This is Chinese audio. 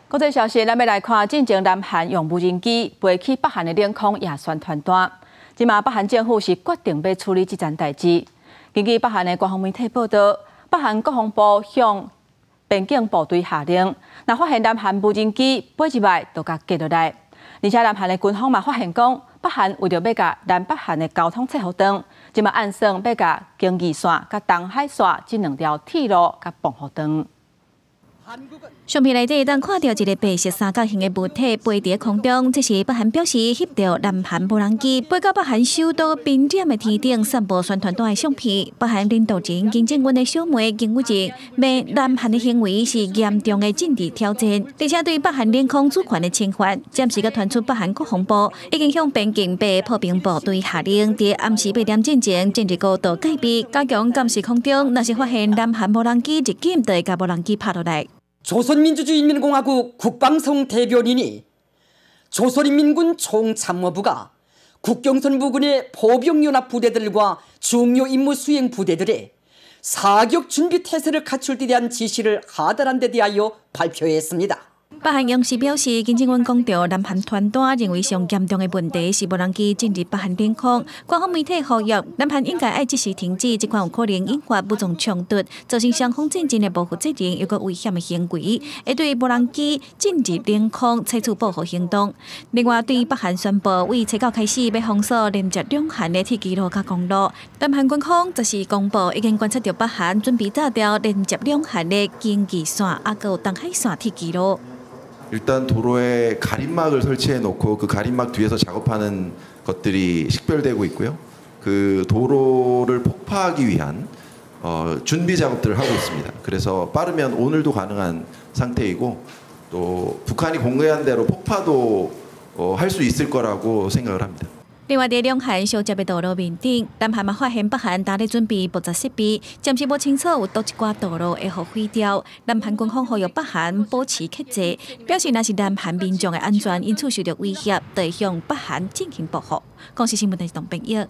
国际消息，咱要来看，进前南韩用无人机飞去北韩的领空也宣传单。即马北韩政府是决定要处理这件代志。根据北韩的官方媒体报道，北韩国防部向边境部队下令，若发现南韩无人机飞入来，就甲击落来。而且南韩的军方嘛发现讲，北韩为着要甲南北韩的交通切好断，即马暗算要甲经济线、甲东海线这两条铁路甲绑好断。 相片内底当看到一个白色三角形的物体飞伫空中，这是北韩表示翕到南韩无人机飞到北韩首都平壤的天顶散布宣传单的相片。北韩领导人金正恩的小妹金宇正骂南韩的行为是严重的政治挑战，而且对北韩领空主权的侵犯。暂时佮传出北韩国防部已经向边境北破冰部队下令，伫暗时8点之前建立高度戒备，加强监视空中。若是发现南韩无人机，日检就会甲无人机拍落来。 조선민주주의인민공화국 국방성 대변인이 조선인민군 총참모부가 국경선 부근의 보병연합 부대들과 중요 임무 수행 부대들의 사격 준비 태세를 갖출 데 대한 지시를 하달한 데 대하여 발표했습니다. 北韩勇士表示，金正恩讲到南韩团单认为上严重的问题是无人机进入北韩领空。官方媒体呼吁南韩应该要即时停止这款有可能引发武装冲突、造成双方战争的不负责任又个危险的行为，会对无人机进入领空采取报复行动。另外，对北韩宣布为7月开始要封锁连接两韩的铁路甲公路，南韩军方则是公布已经观察到北韩准备炸掉连接两韩的经济线，还有东海线铁路。 일단 도로에 가림막을 설치해 놓고 그 가림막 뒤에서 작업하는 것들이 식별되고 있고요. 그 도로를 폭파하기 위한 준비 작업들을 하고 있습니다. 그래서 빠르면 오늘도 가능한 상태이고 또 북한이 공개한 대로 폭파도 할 수 있을 거라고 생각을 합니다. 另外，在两韩相接的道路面顶，南韩嘛发现北韩正在准备爆炸设备，暂时无清楚有倒一寡道路会互毁掉。南韩军方呼吁北韩保持克制，表示若是南韩民众的安全因此受到威胁，就会向北韩进行报复。广西新闻台董炳业。